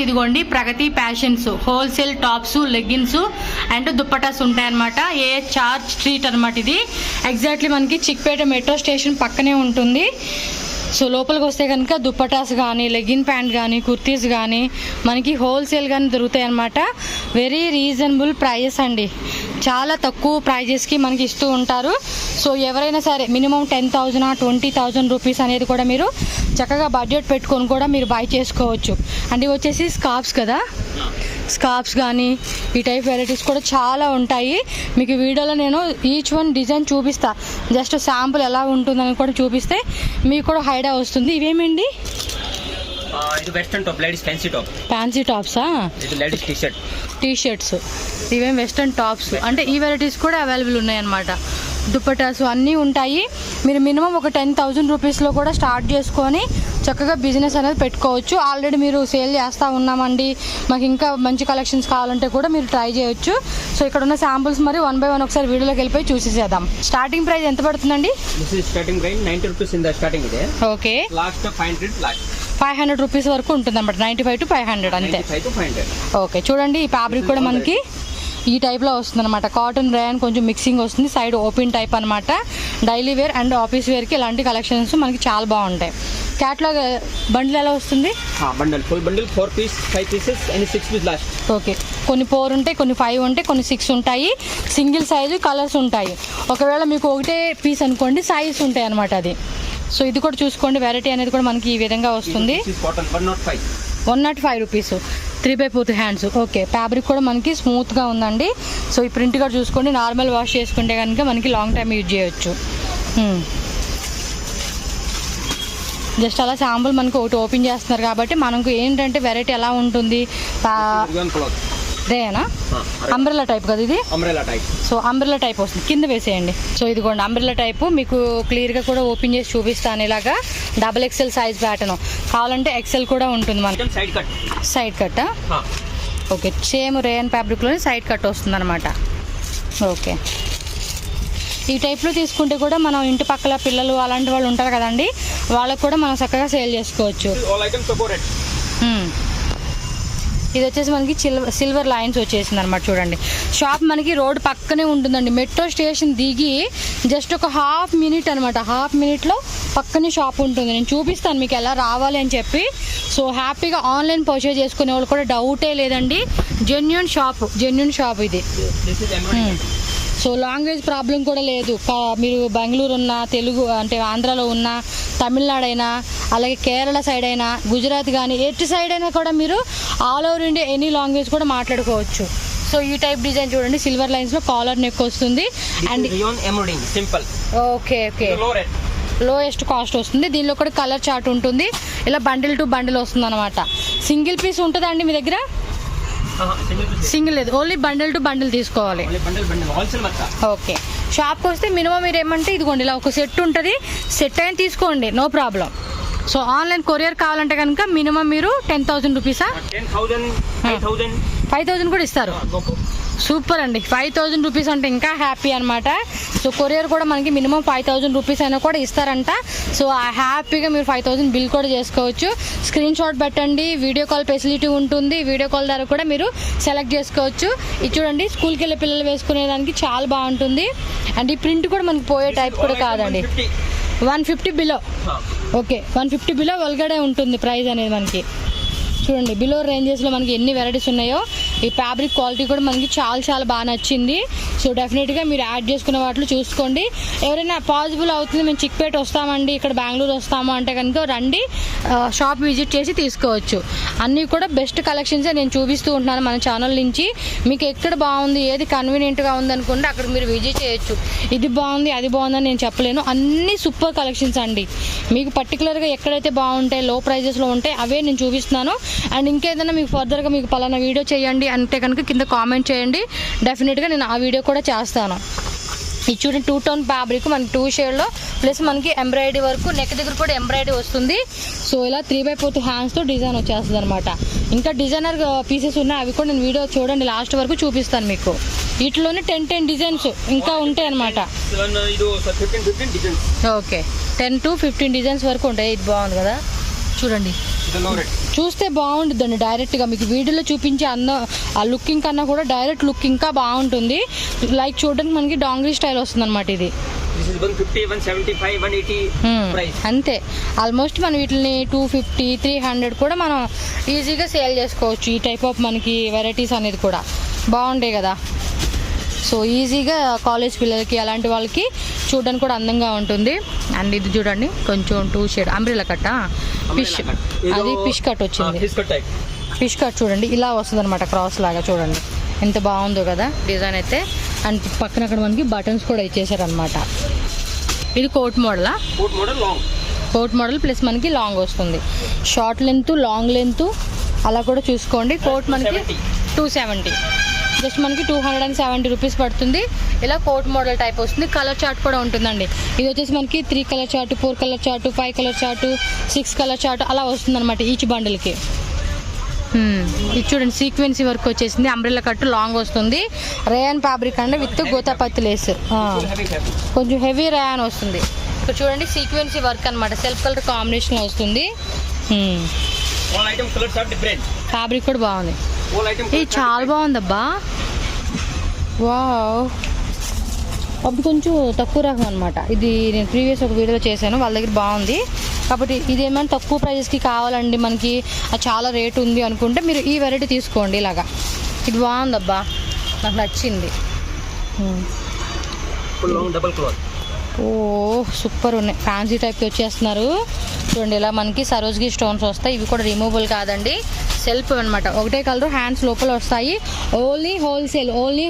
ఇదిగోండి Pragati fashions wholesale tops leggings and dupattas ఉంటాయన్నమాట. a.s.char street అనమాట. ఇది ఎగ్జాక్ట్లీ మనకి చిక్పేట మెట్రో స్టేషన్ పక్కనే ఉంటుంది. సో లోపలికి వస్తే కనుక దుప్పటాస్ కానీ లెగ్గిన్ ప్యాంట్ కానీ కుర్తీస్ కానీ మనకి హోల్సేల్ కానీ దొరుకుతాయి అన్నమాట. వెరీ రీజనబుల్ ప్రైజెస్ అండి, చాలా తక్కువ ప్రైజెస్కి మనకి ఇస్తూ ఉంటారు. సో ఎవరైనా సరే మినిమం 10,000 20,000 రూపీస్ అనేది కూడా మీరు చక్కగా బడ్జెట్ పెట్టుకొని కూడా మీరు బై చేసుకోవచ్చు. అండ్ ఇవి వచ్చేసి స్కార్ఫ్స్ కదా, స్కార్ఫ్స్ కానీ ఈ టైప్ వెరైటీస్ కూడా చాలా ఉంటాయి. మీకు వీడియోలో నేను ఈచ్ వన్ డిజైన్ చూపిస్తా, జస్ట్ శాంపుల్ ఎలా ఉంటుందని కూడా చూపిస్తే మీకు కూడా ఐడియా వస్తుంది. ఇవేమండి? ఇది western top, ladies fancy top. Fancy టాప్సా? ఇది లేడీస్ టీ షర్ట్స్. ఇవేం వెస్టర్న్ టాప్స్ అంటే ఈ వెరైటీస్ కూడా అవైలబుల్ ఉన్నాయి అన్నమాట. దుప్పటాస్ అన్నీ ఉంటాయి. మీరు మినిమం ఒక 10,000 రూపీస్లో కూడా స్టార్ట్ చేసుకొని చక్కగా బిజినెస్ అనేది పెట్టుకోవచ్చు. ఆల్రెడీ మీరు సేల్ చేస్తూ ఉన్నామండి, మాకు ఇంకా మంచి కలెక్షన్స్ కావాలంటే కూడా మీరు ట్రై చేయొచ్చు. సో ఇక్కడ ఉన్న శాంపుల్స్ మరి 1 by 1 ఒకసారి వీడియోలోకి వెళ్ళిపోయి చూసేసేద్దాం. స్టార్టింగ్ ప్రైస్ ఎంత పడుతుందండి? Starting price 90 rupees in the starting ಇದೆ. ఓకే, లాస్ట్ 500 రూపీస్ వరకు ఉంటుంది అన్నమాట. 95 to 500 అంతే. ఓకే, చూడండి ఈ ఫ్యాబ్రిక్ కూడా మనకి ఈ టైప్లో వస్తుంది అనమాట. కాటన్ రేయన్ కొంచెం మిక్సింగ్ వస్తుంది, సైడ్ ఓపెన్ టైప్ అనమాట. డైలీ వేర్ అండ్ ఆఫీస్ వేర్కి ఇలాంటి కలెక్షన్స్ మనకి చాలా బాగుంటాయి. క్యాట్లాగ్ బండిల్ ఎలా వస్తుంది? Bundle full bundle 4 piece 5 pieces and 6 piece last. Okay, కొన్ని 4 ఉంటాయి, కొన్ని 5 ఉంటాయి, కొన్ని 6 ఉంటాయి. సింగిల్ సైజు కలర్స్ ఉంటాయి. ఒకవేళ మీకు ఒకటే పీస్ అనుకోండి సైజ్ ఉంటాయి అనమాట అది. సో ఇది కూడా చూసుకోండి, వెరైటీ అనేది కూడా మనకి ఈ విధంగా వస్తుంది. 105 రూపీస్ 3/4 హ్యాండ్స్. ఓకే, ఫ్యాబ్రిక్ కూడా మనకి స్మూత్గా ఉందండి. సో ఈ ప్రింట్ కూడా చూసుకోండి, నార్మల్ వాష్ చేసుకుంటే కనుక మనకి లాంగ్ టైం యూజ్ చేయొచ్చు. జస్ట్ అలా శాంపుల్ మనకు ఒకటి ఓపెన్ చేస్తున్నారు కాబట్టి మనకు ఏంటంటే వెరైటీ ఎలా ఉంటుంది. రేనా అంబ్రెల్లా టైప్ కదా ఇది? Umbrella type. So umbrella type వస్తుంది, కింద వేసేయండి. సో ఇదిగోండి అంబ్రెల్లా టైపు మీకు క్లియర్గా కూడా ఓపెన్ చేసి చూపిస్తాను. ఇలాగా XXL సైజ్ ప్యాటర్న్ కావాలంటే XL కూడా ఉంటుంది మనకి. Side cut. Okay, same rayon ఫ్యాబ్రిక్లోనే సైడ్ కట్ వస్తుంది అనమాట. ఓకే, ఈ టైప్లో తీసుకుంటే కూడా మనం ఇంటి పక్కల పిల్లలు అలాంటి వాళ్ళు ఉంటారు కదండి, వాళ్ళకు కూడా మనం చక్కగా సేల్ చేసుకోవచ్చు. ఇది వచ్చేసి మనకి సిల్వర్ లైన్స్ వచ్చేసింది అనమాట. చూడండి, షాప్ మనకి రోడ్ పక్కనే ఉంటుందండి. మెట్రో స్టేషన్ దిగి జస్ట్ ఒక హాఫ్ మినిట్ అనమాట. హాఫ్ మినిట్లో పక్కనే షాప్ ఉంటుంది. నేను చూపిస్తాను మీకు ఎలా రావాలి అని చెప్పి. సో హ్యాపీగా ఆన్లైన్ పర్చేజ్ చేసుకునే వాళ్ళు కూడా డౌటే లేదండి. జెన్యూన్ షాప్ ఇది. సో లాంగ్వేజ్ ప్రాబ్లం కూడా లేదు. మీరు బెంగళూరు ఉన్నా, తెలుగు అంటే ఆంధ్రాలో ఉన్నా, తమిళనాడు అయినా, అలాగే కేరళ సైడ్ అయినా, గుజరాత్ కానీ ఎటు సైడ్ అయినా కూడా మీరు all over India any language కూడా మాట్లాడుకోవచ్చు. సో ఈ టైప్ డిజైన్ చూడండి, సిల్వర్ లైన్స్లో కాలర్ నెక్ వస్తుంది. అండ్ ఓకే లోయెస్ట్ కాస్ట్ వస్తుంది. దీనిలో కూడా కలర్ చార్ట్ ఉంటుంది. ఇలా బండిల్ టు బండిల్ వస్తుంది అనమాట. సింగిల్ పీస్ ఉంటుందా అండి మీ దగ్గర? సింగిల్ లేదు, ఓన్లీ బండిల్ టు బండిల్ తీసుకోవాలి. ఓకే, షాప్కి వస్తే మినిమం మీరు ఏమంటే ఇదిగోండి ఇలా ఒక సెట్ ఉంటుంది, సెట్ అయినా తీసుకోండి, no problem. So online courier కావాలంటే కనుక మినిమం మీరు 10,000 రూపీసా? 5,000 కూడా ఇస్తారు. సూపర్ అండి, 5,000 రూపీస్ అంటే ఇంకా హ్యాపీ అనమాట. సో కొరియర్ కూడా మనకి మినిమం 5,000 రూపీస్ అయినా కూడా ఇస్తారంట. సో హ్యాపీగా మీరు 5,000 బిల్ కూడా చేసుకోవచ్చు. స్క్రీన్ షాట్ పెట్టండి, వీడియో కాల్ ఫెసిలిటీ ఉంటుంది. వీడియో కాల్ ద్వారా కూడా మీరు సెలెక్ట్ చేసుకోవచ్చు. ఇది చూడండి, స్కూల్కి వెళ్ళే పిల్లలు వేసుకునేదానికి చాలా బాగుంటుంది. అండ్ ఈ ప్రింట్ కూడా మనకి పోయే టైప్ కూడా కాదండి. 150 బిలో. ఓకే, 150 బిలో వల్గడే ఉంటుంది ప్రైస్ అనేది మనకి. చూడండి బిలో రేంజెస్లో మనకి ఎన్ని వెరైటీస్ ఉన్నాయో. ఈ ఫ్యాబ్రిక్ క్వాలిటీ కూడా మనకి చాలా బాగా నచ్చింది. సో డెఫినెట్గా మీరు యాడ్ చేసుకున్న వాటిలో చూసుకోండి. ఎవరైనా పాసిబుల్ అవుతుంది మేము చిక్పేట వస్తామండి, ఇక్కడ బెంగళూరు వస్తాము అంటే కనుక రండి, షాప్ విజిట్ చేసి తీసుకోవచ్చు. అన్నీ కూడా బెస్ట్ కలెక్షన్సే నేను చూపిస్తూ ఉంటున్నాను మన ఛానల్ నుంచి. మీకు ఎక్కడ బాగుంది, ఏది కన్వీనియంట్గా ఉంది అనుకుంటే అక్కడ మీరు విజిట్ చేయొచ్చు. ఇది బాగుంది అది బాగుందని నేను చెప్పలేను, అన్నీ సూపర్ కలెక్షన్స్ అండి. మీకు పర్టికులర్గా ఎక్కడైతే బాగుంటాయి లో ప్రైజెస్లో ఉంటాయి అవే నేను చూపిస్తున్నాను. అండ్ ఇంకేదైనా మీకు ఫర్దర్గా మీకు పలానా వీడియో చేయండి అంటే కనుక కింద కామెంట్ చేయండి, డెఫినెట్గా నేను ఆ వీడియో కూడా చేస్తాను. ఇది చూడండి 2 టోన్ ఫ్యాబ్రిక్ మనకి 2 షేడ్లో, ప్లస్ మనకి ఎంబ్రాయిడరీ వరకు నెక్ దగ్గర కూడా ఎంబ్రాయిడరీ వస్తుంది. సో ఇలా 3/4 హ్యాండ్స్తో డిజైన్ వచ్చేస్తుంది అనమాట. ఇంకా డిజైనర్ పీసెస్ ఉన్నాయి, అవి కూడా నేను వీడియో చూడండి లాస్ట్ వరకు చూపిస్తాను మీకు. వీటిలోనే 10 డిజైన్స్ ఇంకా ఉంటాయి అనమాట. ఓకే 10 to 15 డిజైన్స్ వరకు ఉంటాయి. ఇది బాగుంది కదా చూడండి, చూస్తే బాగుంటుందండి. డైరెక్ట్గా మీకు వీడియోలో చూపించే ఆ లుకింగ్ కన్నా కూడా డైరెక్ట్ లుక్ ఇంకా బాగుంటుంది. లైక్ చూడడానికి మనకి డాంగ్రీ స్టైల్ వస్తుంది అనమాట. ఇది 150, 175, 180 అంతే. ఆల్మోస్ట్ మనం వీటిని 250, 300 కూడా మనం ఈజీగా సేల్ చేసుకోవచ్చు. ఈ టైప్ ఆఫ్ మనకి వెరైటీస్ అనేది కూడా బాగుంటాయి కదా. సో ఈజీగా కాలేజ్ పిల్లలకి అలాంటి వాళ్ళకి చూడడానికి కూడా అందంగా ఉంటుంది. అండ్ ఇది చూడండి కొంచెం 2 షేడ్ అంబ్రెల్లా కట్, ఫిష్, అది ఫిష్ కట్ వచ్చింది. ఫిష్ కట్ చూడండి ఇలా వస్తుంది అనమాట, క్రాస్ లాగా. చూడండి ఎంత బాగుందో కదా డిజైన్ అయితే. అండ్ పక్కన అక్కడ మనకి బటన్స్ కూడా ఇచ్చేసారనమాట. ఇది కోట్ మోడలా? కోట్ మోడల్ ప్లస్ మనకి లాంగ్ వస్తుంది. షార్ట్ లెంత్, లాంగ్ లెంత్ అలా కూడా చూసుకోండి. కోట్ మనకి 270, జస్ట్ మనకి 270 రూపీస్ పడుతుంది. ఇలా కోట్ మోడల్ టైప్ వస్తుంది. కలర్ చార్ట్ కూడా ఉంటుందండి. ఇది వచ్చేసి మనకి 3 colour chart, 4 colour chart, 5 colour chart, 6 colour chart అలా వస్తుంది అనమాట ఈచ్ బండిల్కి. ఇది చూడండి సీక్వెన్సీ వర్క్ వచ్చేసింది. అంబ్రెల్లా కట్ లాంగ్ వస్తుంది. రేయాన్ ఫ్యాబ్రిక్ అంటే విత్ గోతాపత్తి లేస్, కొంచెం హెవీ రేయాన్ వస్తుంది. ఇక్కడ చూడండి సీక్వెన్సీ వర్క్ అనమాట, సెల్ఫ్ కలర్ కాంబినేషన్ వస్తుంది. ఫ్యాబ్రిక్ కూడా బాగుంది. ఇది చాలా బాగుందబ్బా. వావ్, అప్పుడు కొంచెం తక్కువ రకం అనమాట. ఇది నేను ప్రీవియస్ ఒక వీడియోలో చేశాను, వాళ్ళ దగ్గర బాగుంది. కాబట్టి ఇదేమైనా తక్కువ ప్రైజెస్కి కావాలండి మనకి, చాలా రేట్ ఉంది అనుకుంటే మీరు ఈ వెరైటీ తీసుకోండి. ఇలాగా ఇది బాగుందబ్బా, నాకు నచ్చింది. ఓ సూపర్ ఉన్నాయి. ఫ్యాన్సీ టైప్కి వచ్చేస్తున్నారు చూడండి. ఇలా మనకి సరోజ్కి స్టోన్స్ వస్తాయి. ఇవి కూడా రిమూవబుల్ కాదండి, సెల్ఫ్ అనమాట. ఒకటే కలర్, హ్యాండ్స్ లోపల వస్తాయి. Only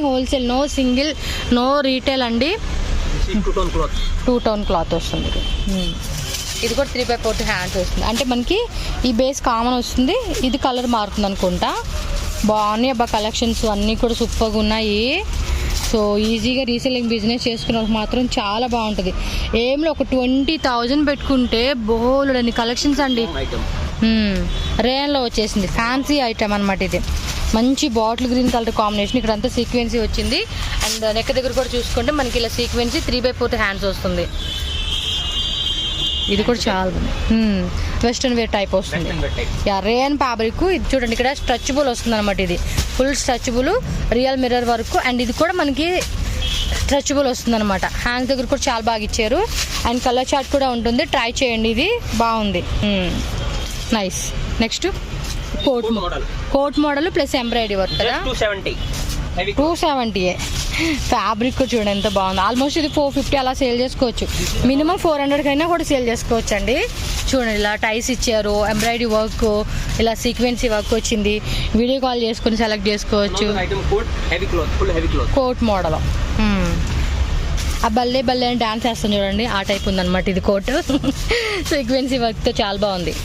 wholesale, no single, no retail అండి. 2 టోన్ క్లాత్ వస్తుంది. ఇది కూడా 3/4 హ్యాండ్స్ వస్తుంది. అంటే మనకి ఈ బేస్ కామన్ వస్తుంది, ఇది కలర్ మారుతుంది అనుకుంటా. బాగున్నాయి అబ్బా కలెక్షన్స్, అన్నీ కూడా సూపర్గా ఉన్నాయి. సో ఈజీగా రీసెల్లింగ్ బిజినెస్ చేసుకునే వాళ్ళకి మాత్రం చాలా బాగుంటుంది. ఏంలో ఒక 20,000 పెట్టుకుంటే బోల్డని కలెక్షన్స్ అండి. రేయన్లో వచ్చేసింది, ఫ్యాన్సీ ఐటమ్ అనమాట. ఇది మంచి బాటిల్ గ్రీన్ కలర్ కాంబినేషన్, ఇక్కడ అంతా సీక్వెన్సీ వచ్చింది. అండ్ నెక్ దగ్గర కూడా చూసుకుంటే మనకి ఇలా సీక్వెన్సీ 3/4 హ్యాండ్స్ వస్తుంది. ఇది కూడా చాలా వెస్ట్రన్ వేర్ టైప్ వస్తుంది. Rayon fabric. ఇది చూడండి ఇక్కడ స్ట్రెచబుల్ వస్తుంది అనమాట. ఇది full stretchable, real mirror work. And ఇది కూడా మనకి స్ట్రెచబుల్ వస్తుంది అనమాట. హ్యాండ్స్ దగ్గర కూడా చాలా బాగా ఇచ్చారు. అండ్ కలర్ చార్ట్ కూడా ఉంటుంది, ట్రై చేయండి, ఇది బాగుంది. Nice. Next coat model plus embroidery work కదా, 270. ఫ్యాబ్రిక్ చూడండి ఎంత బాగుంది. ఆల్మోస్ట్ ఇది 450 అలా సేల్ చేసుకోవచ్చు. మినిమం 400 కైనా కూడా సేల్ చేసుకోవచ్చు అండి. చూడండి ఇలా టైస్ ఇచ్చారు, ఎంబ్రాయిడరీ వర్క్, ఇలా సీక్వెన్సీ వర్క్ వచ్చింది. వీడియో కాల్ చేసుకుని సెలెక్ట్ చేసుకోవచ్చు. కోట్ మోడల్ ఆ బల్లే అని డాన్స్ చేస్తాను చూడండి, ఆ టైప్ ఉందన్నమాట. ఇది కోట్ సీక్వెన్సీ వర్క్తో చాలా బాగుంది,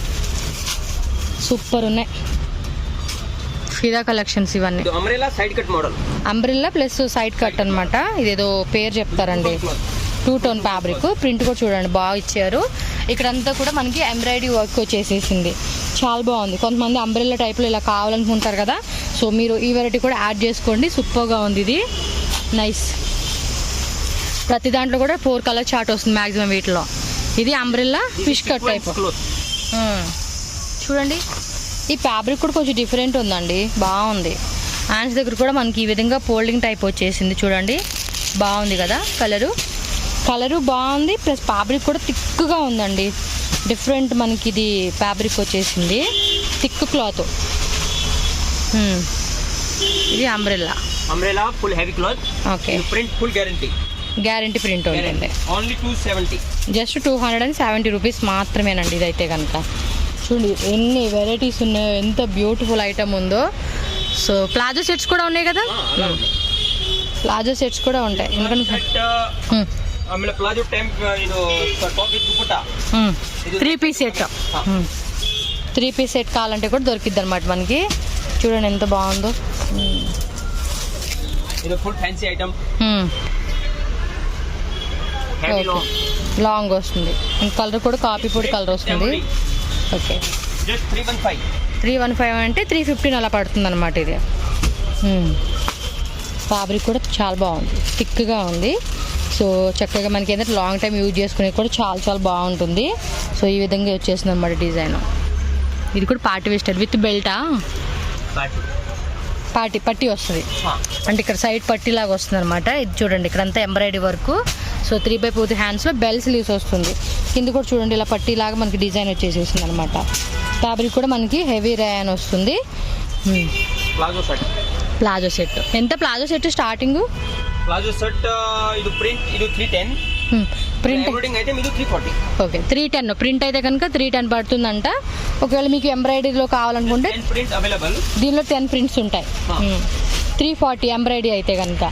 సూపర్ ఉన్నాయి. ఫిదా కలెక్షన్స్ ఇవన్నీ. అంబ్రెల్లా ప్లస్ సైడ్ కట్ అనమాట. ఇదేదో పేరు చెప్తారండి. 2 టోన్ ఫ్యాబ్రిక్. ప్రింట్ కూడా చూడండి బాగా ఇచ్చారు. ఇక్కడంతా కూడా మనకి ఎంబ్రాయిడరీ వర్క్ వచ్చేసేసింది, చాలా బాగుంది. కొంతమంది అంబ్రెల్లా టైప్లో ఇలా కావాలనుకుంటారు కదా, సో మీరు ఈ వెరైటీ కూడా యాడ్ చేసుకోండి, సూపర్గా ఉంది ఇది. నైస్. ప్రతి దాంట్లో కూడా 4 కలర్ చార్ట్ వస్తుంది మ్యాక్సిమం వీటిలో. ఇది అంబ్రెల్లా ఫిష్ కట్ టైప్ చూడండి. ఈ ఫ్యాబ్రిక్ కూడా కొంచెం డిఫరెంట్ ఉందండి, బాగుంది. హ్యాండ్స్ దగ్గర కూడా మనకి ఈ విధంగా ఫోల్డింగ్ టైప్ వచ్చేసింది చూడండి, బాగుంది కదా. కలరు బాగుంది, ప్లస్ ఫ్యాబ్రిక్ కూడా థిక్గా ఉందండి. డిఫరెంట్ మనకి ఇది ఫ్యాబ్రిక్ వచ్చేసింది, థిక్ క్లాత్. ఇది umbrella full heavy cloth. Okay. Print full guarantee print ఉంటుంది. ఓన్లీ 270. జస్ట్ 270 రూపీస్ మాత్రమేనండి ఇదైతే కనుక. చూడండి ఎన్ని వెరైటీస్ ఉన్నాయో, ఎంత బ్యూటిఫుల్ ఐటమ్ ఉందో. సో ప్లాజో సెట్స్ కూడా ఉన్నాయి కదా, ప్లాజో సెట్స్ కూడా ఉంటాయి. ఎందుకంటే ప్లాజో టైప్ ಇದು top with dupatta 3 piece set. 3 piece set కావాలంటే కూడా దొరికిద్ది అనమాట మనకి. చూడండి ఎంత బాగుందో. ఇది ఫుల్ ఫ్యాన్సీ ఐటమ్. లాంగ్ వస్తుంది. కలర్ కూడా కాపీ పొడి కలర్ వస్తుంది. ఓకే. 315 అంటే 315 అలా పడుతుంది అనమాట ఇది. ఫ్యాబ్రిక్ కూడా చాలా బాగుంది, థిక్గా ఉంది. సో చక్కగా మనకి ఏంటంటే లాంగ్ టైం యూజ్ చేసుకునే కూడా చాలా చాలా బాగుంటుంది. సో ఈ విధంగా వచ్చేసింది అనమాట డిజైన్. ఇది కూడా పార్టీ వేస్టర్ విత్ బెల్టా, పట్టి వస్తుంది. అంటే ఇక్కడ సైడ్ పట్టి లాగా వస్తుంది అనమాట. ఇది చూడండి ఇక్కడంతా ఎంబ్రాయిడరీ వర్క్. సో 3/4 హ్యాండ్స్లో బెల్ స్లీవ్స్ వస్తుంది. కింద కూడా చూడండి ఇలా పట్టీలాగా మనకి డిజైన్ వచ్చేసేసింది అనమాట. ఫ్యాబ్రిక్ కూడా మనకి హెవీ రేయాన్ వస్తుంది. ప్లాజో సెట్ ఎంత? Palazzo set starting palazzo set ఇది ప్రింట్ ఇది 310. ప్రింట్ అయితే ఇది 340. ఓకే 310. ప్రింట్ అయితే కనుక 310 పడుతుందంట. ఒకవేళ మీకు ఎంబ్రాయిడరీలో కావాలనుకుంటే ప్రింట్ అవైలబుల్. దీనిలో 10 ప్రింట్స్ ఉంటాయి. 340 ఎంబ్రాయిడరీ అయితే కనుక.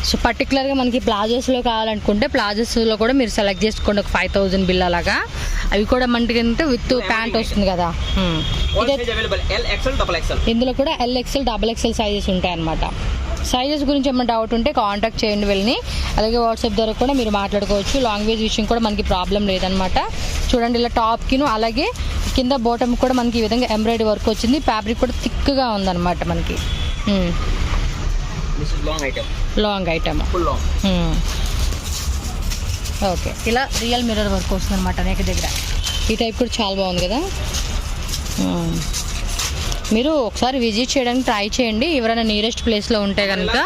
సో పర్టికులర్గా మనకి ప్లాజోస్లో కావాలనుకుంటే ప్లాజోస్లో కూడా మీరు సెలెక్ట్ చేసుకోండి. ఒక 5000 బిల్ అలాగా. అవి కూడా మనకి విత్ ప్యాంట్ వస్తుంది కదా. ఇందులో కూడా LXL XXL సైజెస్ ఉంటాయి అన్నమాట. సైజెస్ గురించి ఏమైనా డౌట్ ఉంటే కాంటాక్ట్ చేయండి వెళ్ళి. అలాగే వాట్సాప్ ద్వారా కూడా మీరు మాట్లాడుకోవచ్చు. లాంగ్వేజ్ విషయం కూడా మనకి ప్రాబ్లం లేదనమాట. చూడండి ఇలా టాప్కిను అలాగే కింద బాటమ్ కూడా మనకి ఈ విధంగా ఎంబ్రాయిడరీ వర్క్ వచ్చింది. ఫ్యాబ్రిక్ కూడా థిక్గా ఉందన్నమాట మనకి. Long item. ఓకే. ఇలా రియల్ మిర్రర్ వర్క్ వస్తుంది అనమాట నెక్ దగ్గర. ఈ టైప్ కూడా చాలా బాగుంది కదా. మీరు ఒకసారి విజిట్ చేయడానికి ట్రై చేయండి ఎవరైనా నియరెస్ట్ ప్లేస్లో ఉంటే కనుక.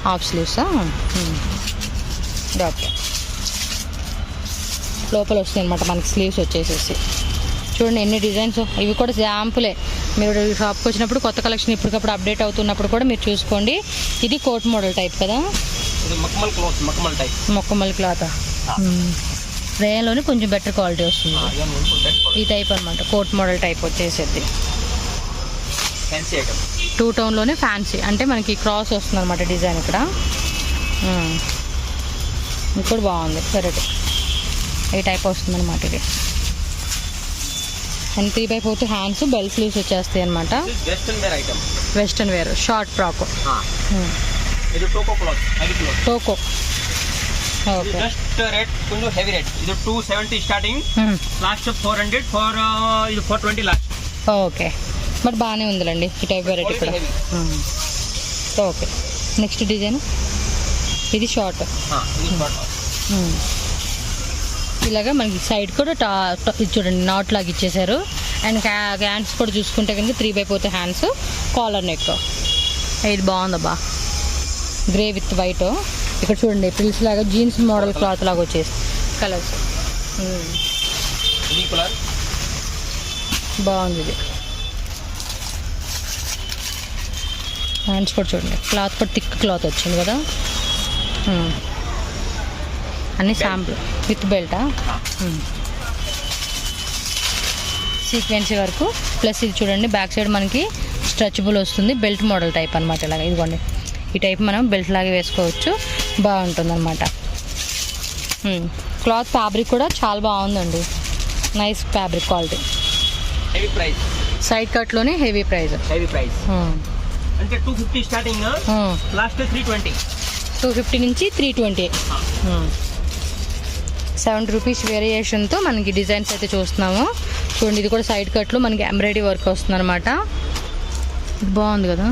హాఫ్ స్లీవ్సా? ఓకే. లోపల వస్తుంది అనమాట మనకి స్లీవ్స్ వచ్చేసేసి. చూడండి ఎన్ని డిజైన్స్. ఇవి కూడా శాంపులే. మీరు షాప్కి వచ్చినప్పుడు కొత్త కలెక్షన్ ఇప్పటికప్పుడు అప్డేట్ అవుతున్నప్పుడు కూడా మీరు చూసుకోండి. ఇది కోట్ మోడల్ టైప్ కదా, మొక్కమల్ క్లాత్. రేయన్లోనే కొంచెం బెటర్ క్వాలిటీ వస్తుంది. ఈ టైప్ అనమాట కోట్ మోడల్ టైప్ వచ్చేసేది. 2 టోన్లోనే ఫ్యాన్సీ అంటే మనకి క్రాస్ వస్తుంది అనమాట డిజైన్ ఇక్కడ. ఇప్పుడు బాగుంది వెరైటీ. ఈ టైప్ వస్తుంది అనమాట ఇది. అండ్ 3/4 హ్యాండ్స్ బెల్ స్లీవ్స్ వచ్చేస్తాయి అనమాట. Western wear short frock. టోకో. ఓకే. జస్ట్ రేట్ కొంచెం హెవీ రేట్. ఇది 270 స్టార్టింగ్, లాస్ట్ 400 ఫర్ ఇది 420 లాస్ట్. ఓకే. బట్ బాగానే ఉందిలేండి ఈ టైప్ వెరైటీ కూడా. ఓకే. నెక్స్ట్ డిజైన్ ఇది షార్ట్. ఇలాగా మనకి సైడ్ కూడా చూడండి నాట్ లాగా ఇచ్చేసారు. అండ్ హ్యాండ్స్ కూడా చూసుకుంటే కనుక 3/4 హ్యాండ్స్, కాలర్ నెక్. ఇది బాగుందబ్బా, గ్రే విత్ వైట్. ఇక్కడ చూడండి పిల్స్ లాగా జీన్స్ మోడల్ క్లాత్ లాగా వచ్చేసి కలర్స్. బాగుంది ఇది. హ్యాండ్స్ కూడా చూడండి క్లాత్ కూడా థిక్ క్లాత్ వచ్చింది కదా. అన్ని శాంపుల్ విత్ బెల్టా. సీక్వెన్సీ వరకు ప్లస్ ఇది చూడండి బ్యాక్ సైడ్ మనకి స్ట్రెచబుల్ వస్తుంది. బెల్ట్ మోడల్ టైప్ అనమాట. ఇలాగ ఇదిగోండి ఈ టైప్ మనం బెల్ట్ లాగా వేసుకోవచ్చు. బాగుంటుంది అనమాట. క్లాత్ ఫ్యాబ్రిక్ కూడా చాలా బాగుందండి. Nice fabric quality. Heavy price. Side కట్లోనే హెవీ ప్రైస్. అంటే 250 స్టార్టింగ్, లాస్ట్ 320. 250 నుంచి 320. 70 రూపీస్ వేరియేషన్తో మనకి డిజైన్స్ అయితే చూస్తున్నాము. చూడండి ఇది కూడా సైడ్ కట్లో మనకి ఎంబ్రాయిడరీ వర్క్ వస్తుంది అనమాట. బాగుంది కదా.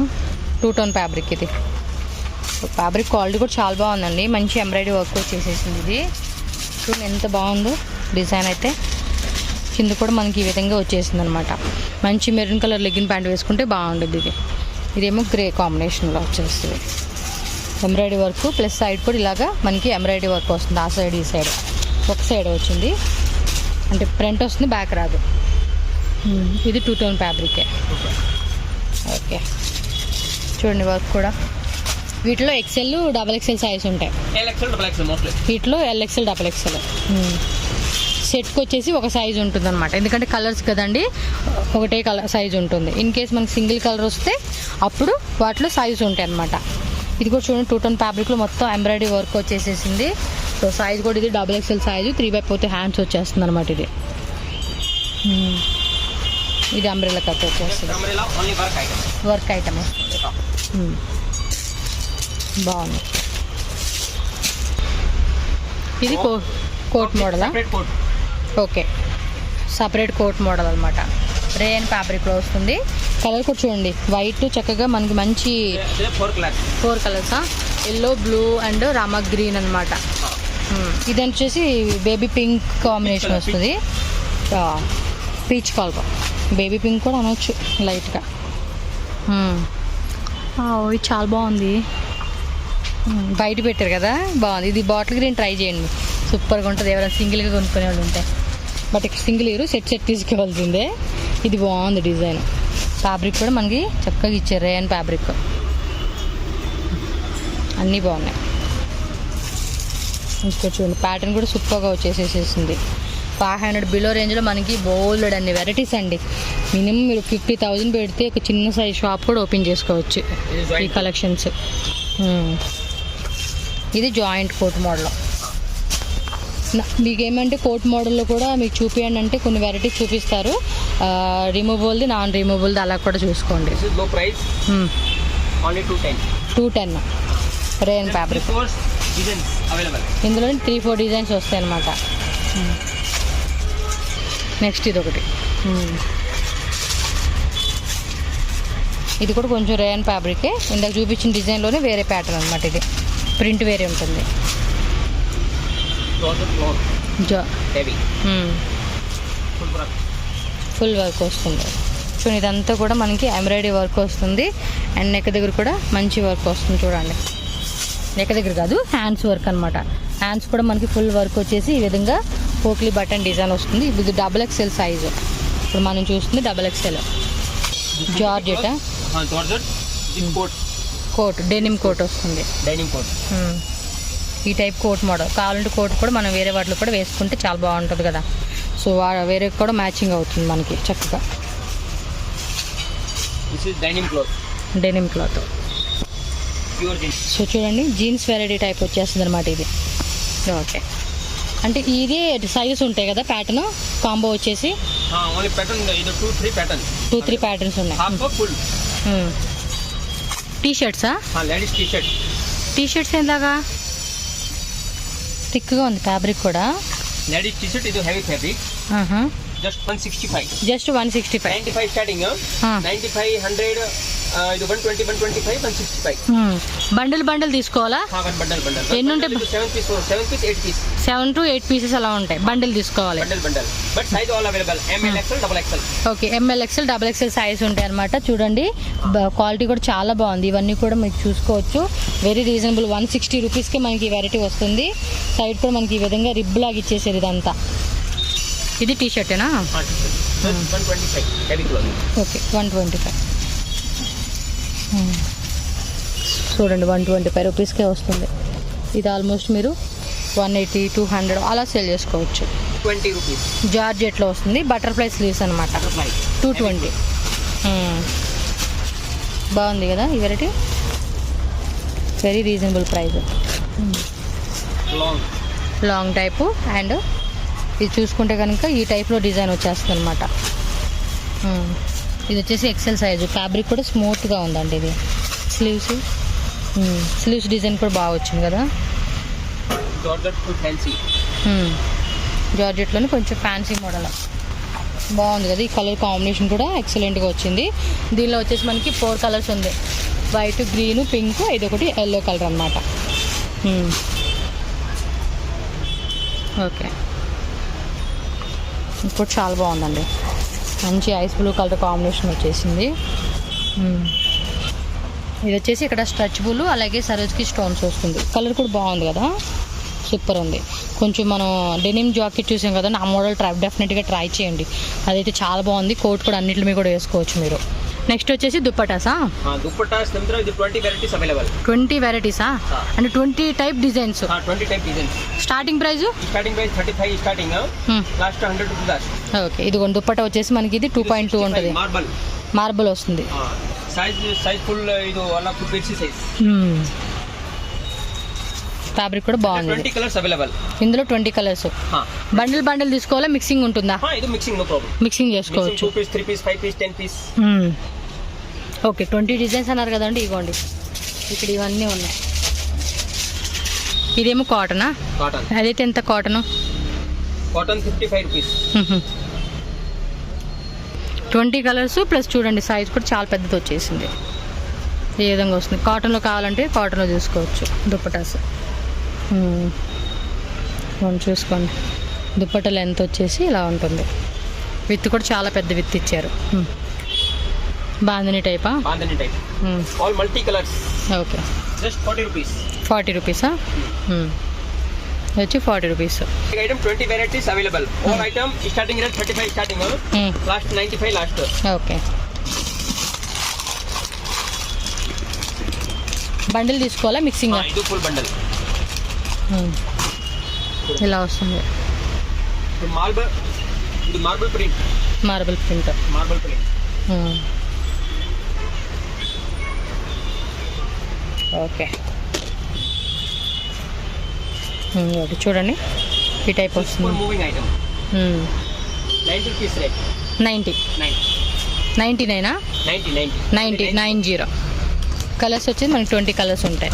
2 టోన్ ఫ్యాబ్రిక్. ఇది ఫ్యాబ్రిక్ క్వాలిటీ కూడా చాలా బాగుందండి. మంచి ఎంబ్రాయిడరీ వర్క్ వచ్చేసేసింది. ఇది చూడండి ఎంత బాగుందో డిజైన్ అయితే. కింద కూడా మనకి ఈ విధంగా వచ్చేసింది అనమాట. మంచి మెరూన్ కలర్ లెగ్గిన్ ప్యాంట్ వేసుకుంటే బాగుంటుంది. ఇదేమో గ్రే కాంబినేషన్లో వచ్చేస్తుంది. ఎంబ్రాయిడరీ వర్క్ ప్లస్ సైడ్ కూడా ఇలాగా మనకి ఎంబ్రాయిడరీ వర్క్ వస్తుంది. ఆ సైడ్ ఈ సైడ్ ఒక సైడ్ వచ్చింది. అంటే ఫ్రంట్ వస్తుంది, బ్యాక్ రాదు. ఇది 2 టోన్ ఫ్యాబ్రికే. ఓకే చూడండి వర్క్ కూడా. వీటిలో XL, XXL సైజ్ ఉంటాయి. వీటిలో LXL, XXL. సెట్కి వచ్చేసి ఒక సైజు ఉంటుంది అనమాట, ఎందుకంటే కలర్స్ కదండి, ఒకటే కలర్ సైజు ఉంటుంది. ఇన్ కేస్ మనకి సింగిల్ కలర్ వస్తే అప్పుడు వాటిలో సైజు ఉంటాయి అనమాట. ఇది కూడా చూడండి 2 టోన్ ఫ్యాబ్రిక్లో మొత్తం ఎంబ్రాయిడరీ వర్క్ వచ్చేసేసింది. సో సైజ్ కూడా ఇది XXL సైజు, 3/4 హ్యాండ్స్ వచ్చేస్తుంది అనమాట. ఇది అంబ్రెల్లా కట్ వచ్చేస్తుంది, వర్క్ ఐటమ్ వస్తుంది. బాగుంది. ఇది కోట్ మోడలా? ఓకే, సపరేట్ కోట్ మోడల్ అనమాట. రేయన్ ఫ్యాబ్రిక్లో వస్తుంది. కలర్ కూడా చూడండి, వైట్ చక్కగా మనకి మంచి 4 కలర్సా, yellow, blue and Rama green అనమాట. ఇది వచ్చేసి బేబీ పింక్ కాంబినేషన్ వస్తుంది. పీచ్ కలర్, బేబీ పింక్ కూడా అనొచ్చు లైట్గా. ఇది చాలా బాగుంది, బయట పెట్టారు కదా, బాగుంది. ఇది బాటిల్ గ్రీన్ ట్రై చేయండి, సూపర్గా ఉంటుంది. ఎవరైనా సింగిల్గా కొనుక్కునే వాళ్ళు ఉంటాయి, బట్ ఇక్కడ సింగిల్ ఇయర్ సెట్ తీసుకోవాల్సిందే. ఇది బాగుంది డిజైన్. ఫ్యాబ్రిక్ కూడా మనకి చక్కగా ఇచ్చారు, రేయన్ ఫ్యాబ్రిక్. అన్నీ బాగున్నాయి. ఇంకా చూడండి ప్యాటర్న్ కూడా సూపర్గా వచ్చేసేసింది. 500 బిలో రేంజ్లో మనకి బోల్డ్ అన్ని వెరైటీస్ అండి. మినిమం మీరు 50,000 పెడితే ఒక చిన్న సైజ్ షాప్ కూడా ఓపెన్ చేసుకోవచ్చు ఈ కలెక్షన్స్. ఇది జాయింట్ కోట్ మోడల్. మీకు ఏమంటే కోట్ మోడల్లో కూడా మీకు చూపించండి అంటే కొన్ని వెరైటీస్ చూపిస్తారు, రిమూవబుల్ది, నాన్ రిమూవబుల్ది, అలా కూడా చూసుకోండి. 210 రేయన్ ఫ్యాబ్రిక్. ఇందులో 3-4 డిజైన్స్ వస్తాయి అన్నమాట. నెక్స్ట్ ఇది ఒకటి, ఇది కూడా కొంచెం రేయన్ ఫ్యాబ్రికే. ఇందాక చూపించిన డిజైన్లోనే వేరే ప్యాటర్న్ అనమాట. ఇది ప్రింట్ వేరే ఉంటుంది. ఫుల్ వర్క్ వస్తుంది. సో ఇదంతా కూడా మనకి ఎంబ్రాయిడరీ వర్క్ వస్తుంది. అండ్ నెక్ దగ్గర కూడా మంచి వర్క్ వస్తుంది. చూడండి, నెక్ దగ్గర కాదు, హ్యాండ్స్ వర్క్ అనమాట. హ్యాండ్స్ కూడా మనకి ఫుల్ వర్క్ వచ్చేసి ఈ విధంగా పోక్లీ బటన్ డిజైన్ వస్తుంది. ఇది XXL సైజు. ఇప్పుడు మనం చూస్తుంది XXL. Georgette coat, denim coat వస్తుంది. ఈ టైప్ కోట్ మోడల్ కావాలంటే కోట్ కూడా మనం వేరే వాటిలో కూడా వేసుకుంటే చాలా బాగుంటుంది కదా. సో వేరే కూడా మ్యాచింగ్ అవుతుంది మనకి చక్కగా. Denim cloth. సో చూడండి జీన్స్ వెరైటీ టైప్ వచ్చేస్తుంది అనమాట ఇది. ఓకే, అంటే ఇదే సైజెస్ ఉంటాయి కదా, ప్యాటర్న్ కాంబో వచ్చేసి 2-3 ప్యాటర్న్స్ ఉన్నాయి. టీ-షర్ట్సా? టీ-షర్ట్స్ ఎందాగా థిక్గా ఉంది ఫ్యాబ్రిక్ కూడా. లేడీస్ టీ-షర్ట్ ఇది హెవీ ఫ్యాబ్రిక్. జస్ట్ 165. 95 స్టార్టింగ్. 95, 100, ఇది 120, 125, 165. బండిల్ తీసుకోవాలా? ఎన్ని ఉంటాయి? 7 to 8 పీసెస్ అలా ఉంటాయి. బండిల్ తీసుకోవాలి. But size all available. ML, XL, XXL. Okay, ML, XL, XXL size ఉంటాయి అనమాట. చూడండి క్వాలిటీ కూడా చాలా బాగుంది. ఇవన్నీ కూడా మీకు చూసుకోవచ్చు. Very reasonable. 160 రూపీస్కే మనకి ఈ వెరైటీ వస్తుంది. సైడ్ కూడా మనకి ఈ విధంగా రిబ్ లాగా ఇచ్చేసారు ఇదంతా. ఇది టీ షర్టేనా? 125. ఓకే, 125. చూడండి 125 రూపీస్కే వస్తుంది. ఇది ఆల్మోస్ట్ మీరు 180, 200 అలా సేల్ చేసుకోవచ్చు. 20 రూపీస్ జార్జెట్లో వస్తుంది. బటర్ఫ్లై స్లీవ్స్ అనమాట. 220. బాగుంది కదా ఈ variety, very reasonable price. Long type. And ఇది చూసుకుంటే కనుక ఈ టైప్లో డిజైన్ వచ్చేస్తుంది అనమాట. ఇది వచ్చేసి XL సైజు. ఫ్యాబ్రిక్ కూడా స్మూత్గా ఉందండి. ఇది స్లీవ్స్ డిజైన్ కూడా బాగా వచ్చింది కదా. జార్జెట్లోనే కొంచెం ఫ్యాన్సీ మోడల్ బాగుంది కదా. ఈ కలర్ కాంబినేషన్ కూడా ఎక్సలెంట్గా వచ్చింది. దీనిలో వచ్చేసి మనకి 4 కలర్స్ ఉంది. వైట్, గ్రీన్, పింక్, ఇది ఒకటి ఎల్లో కలర్ అనమాట. ఓకే, ఇప్పుడు చాలా బాగుందండి. మంచి ఐస్ బ్లూ కలర్ కాంబినేషన్ వచ్చేసింది. ఇది వచ్చేసి ఇక్కడ స్ట్రెచబుల్, అలాగే సరోజ్కి స్టోన్స్ వస్తుంది. కలర్ కూడా బాగుంది కదా. సో సూపర్ ఉంది. కొంచెం మనం డెనిమ్ జాకెట్ చూసాం కదా, ఆ మోడల్ డెఫినెట్గా ట్రై చేయండి. అదైతే చాలా బాగుంది. కోట్ కూడా అన్నింటి మీద కూడా వేసుకోవచ్చు మీరు. నెక్స్ట్ వచ్చేసి దుప్పటాసా? దుప్పటాస్ ನಂತರ ಇದು 20 వెరైటీస్ అవైలబుల్. 20 వెరైటీసా? అంటే 20 type designs. 20 type designs. Starting price 35 starting, last 100 rupees last. Okay, ఇది దుప్పటా వచ్చేసి మనకి ఇది 2.2 ఉంటుంది. మార్బల్ వస్తుంది. సైజ్ ఫుల్ ఇది అలా కుర్సీ సైజ్. ఫ్యాబ్రిక్ కూడా బాగుంది. 20 కలర్స్ అవైలబుల్. ఇందులో 20 కలర్స్. బండిల్ తీసుకోవాలా, మిక్సింగ్ ఉంటుందా? ఇది మిక్సింగ్, నో ప్రాబ్లం. మిక్సింగ్ చేసుకోవచ్చు. 2 piece, 3 piece, 5 piece, 10 piece. Okay, 20 designs అన్నారు కదండి. ఇగోండి ఇక్కడ ఇవన్నీ ఉన్నాయి. ఇదేమో కాటనా? కాటన్. అదైతే ఎంత cotton? Cotton 55 rupees. 20 colours plus చూడండి సైజ్ కూడా చాలా పెద్దది వచ్చేసింది. ఈ విధంగా వస్తుంది. కాటన్లో కావాలంటే కాటన్లో చూసుకోవచ్చు దుప్పటాస్. చూసుకోండి, దుప్పట లెంత్ వచ్చేసి ఇలా ఉంటుంది. విత్ కూడా చాలా పెద్ద విత్ ఇచ్చారు. బాందిని టైపా? Bandhani type. All multi colours. Okay, just 40 rupees. 40 రూపీసా? వచ్చి 40 rupees. Item 20 varieties available. All item starting rate 35 starting, last 95 last. Okay, bundle తీసుకోవాలా, మిక్సింగ్? ఇది ఫుల్ బండిల్. ఇలా వస్తుంది. Marble print. Marble print. Okay, okay చూడండి ఈ టైప్ వస్తుంది. Moving item. 90 rupees rate. 99 90 colours వచ్చేసి మనకి 20 కలర్స్ ఉంటాయి.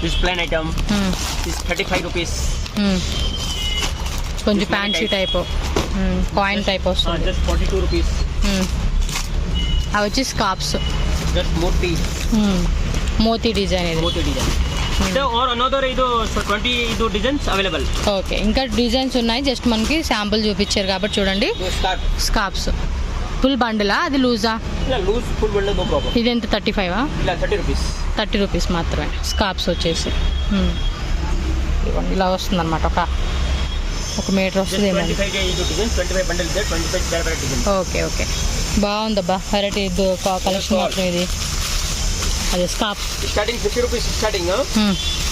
This plan item is 35 rupees. కొంచెం ఫ్యాన్సీ టైప్, కాయిన్ టైప్ వస్తుంది. Just 42 rupees. అవి వచ్చి స్కార్ప్స్. Just Moti design. ఇది మోతీ డిజైన్. ఆర్ అనదర్ ఇది 20 ఇది డిజైన్స్ అవైలబుల్. ఓకే, ఇంకా డిజైన్స్ ఉన్నాయి. జస్ట్ మనకి శాంపుల్ చూపించారు కాబట్టి చూడండి. స్కార్ప్స్ ఫుల్ బండిలా, అది లూజా? Loose full bundle, no problem. ఇది ఎంత? 35 ఇలా 30 రూపీస్. 30 రూపీస్ మాత్రమే. స్కార్ప్స్ వచ్చేసి ఇలా వస్తుంది అనమాట. ఒక మీటర్ వస్తుంది. ఓకే, ఓకే బాగుందబ్బా. వెరైటీ కలెక్షన్ మాత్రం ఇది. అదే scarf starting 50 rupees starting,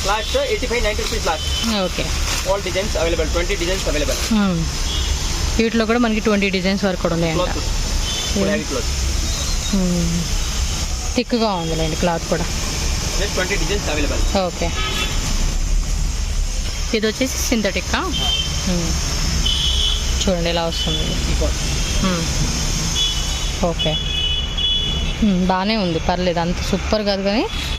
last 85-90 rupees last. Okay, all designs available. 20 designs available. వీటిలో కూడా మనకి 20 డిజైన్స్ వరకు కూడా ఉన్నాయంట. థిక్గా ఉందిలేండి క్లాత్ కూడా. 20 డిజైన్స్ అవైలబుల్. ఓకే, ఇది వచ్చేసి సింథటిక్. చూడండి ఇలా వస్తుంది. ఓకే, బాగానే ఉంది, పర్లేదు, అంత సూపర్ కాదు కానీ